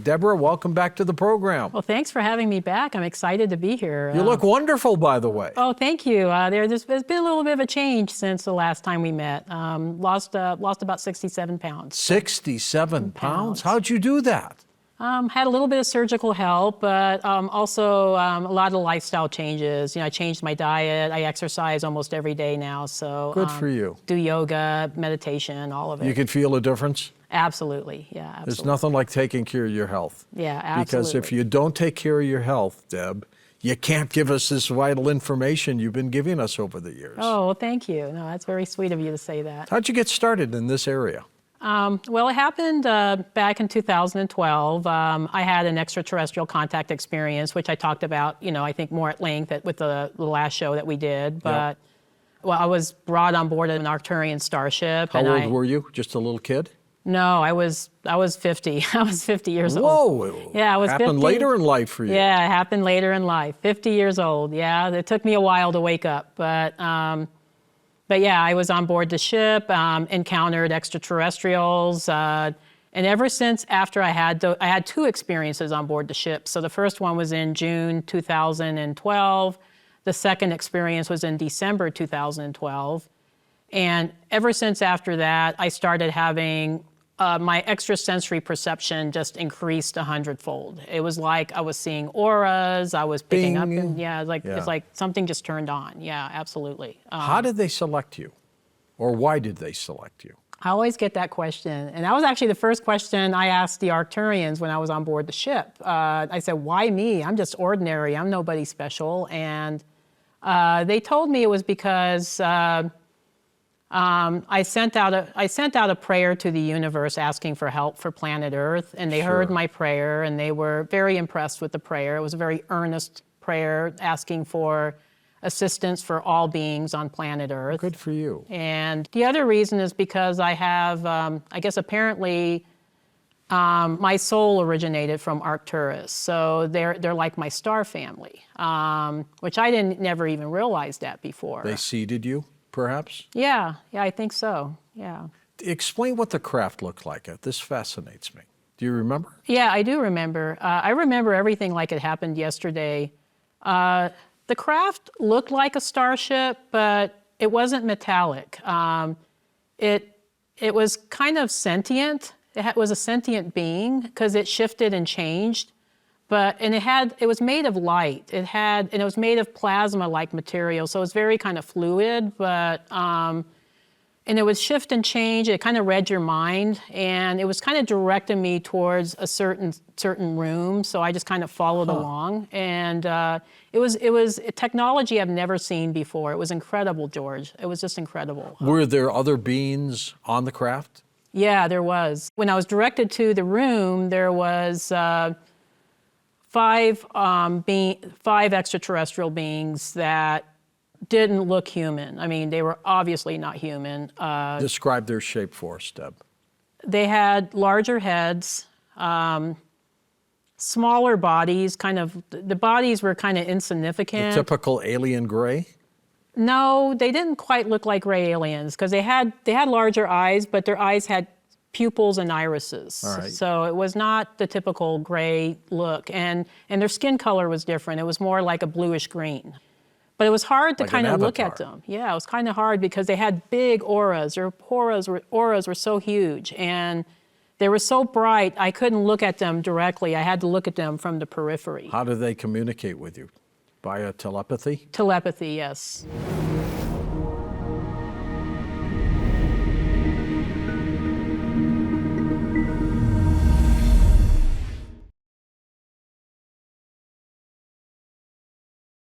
Deborah, welcome back to the program. Well, thanks for having me back. I'm excited to be here. You look wonderful, by the way. Oh, thank you. There's been a little bit of a change since the last time we met. Lost about 67 pounds. 67 pounds? How'd you do that? Had a little bit of surgical help, but also a lot of lifestyle changes. You know, I changed my diet. I exercise almost every day now. So good for you. Do yoga, meditation, all of it. You can feel a difference? Absolutely, yeah, absolutely. There's nothing like taking care of your health. Yeah, absolutely. Because if you don't take care of your health, Deb, you can't give us this vital information you've been giving us over the years. Oh, well, thank you. No, that's very sweet of you to say that. How'd you get started in this area? Well, it happened back in 2012. I had an extraterrestrial contact experience, which I talked about, you know, I think more at length with the last show that we did. But, well, I was brought on board an Arcturian starship. How old were you? Just a little kid? No, I was 50. I was 50 years old. Whoa! Yeah, I was 50. Happened later in life for you. Yeah, it happened later in life. 50 years old. Yeah, it took me a while to wake up, but yeah, I was on board the ship, encountered extraterrestrials, and ever since after I had two experiences on board the ship. So the first one was in June 2012. The second experience was in December 2012. And ever since after that, I started having my extrasensory perception just increased 100-fold. It was like I was seeing auras, I was picking up, and it's like something just turned on. Yeah, absolutely. How did they select you? Or why did they select you? I always get that question. And that was actually the first question I asked the Arcturians when I was on board the ship. I said, why me? I'm just ordinary, I'm nobody special. And they told me it was because I sent out a prayer to the universe asking for help for planet Earth, and they heard my prayer, and they were very impressed with the prayer. It was a very earnest prayer asking for assistance for all beings on planet Earth. Good for you. And the other reason is because I have, I guess apparently, my soul originated from Arcturus, so they're like my star family, which I never even realized that before. They seeded you? Perhaps? Yeah, I think so, yeah. Explain what the craft looked like. This fascinates me. Do you remember? Yeah, I do remember. I remember everything like it happened yesterday. The craft looked like a starship, but it wasn't metallic. It was kind of sentient. It was a sentient being because it shifted and changed. It was made of light. And it was made of plasma-like material, so it was very kind of fluid, and it would shift and change. It kind of read your mind, and it was kind of directing me towards a certain room, so I just kind of followed along. And it was technology I've never seen before. It was incredible, George. It was just incredible. Were there other beings on the craft? Yeah, there was. When I was directed to the room, there was five extraterrestrial beings that didn't look human. I mean, they were obviously not human. Describe their shape for us, Deb. They had larger heads, smaller bodies, the bodies were kind of insignificant. The typical alien gray? No, they didn't quite look like gray aliens because they had larger eyes, but their eyes had pupils and irises. All right. So it was not the typical gray look. And their skin color was different. It was more like a bluish green. But it was hard to kind of look at them. Yeah, it was kind of hard because they had big auras. Their auras were so huge. And they were so bright, I couldn't look at them directly. I had to look at them from the periphery. How do they communicate with you? Via telepathy? Telepathy, yes.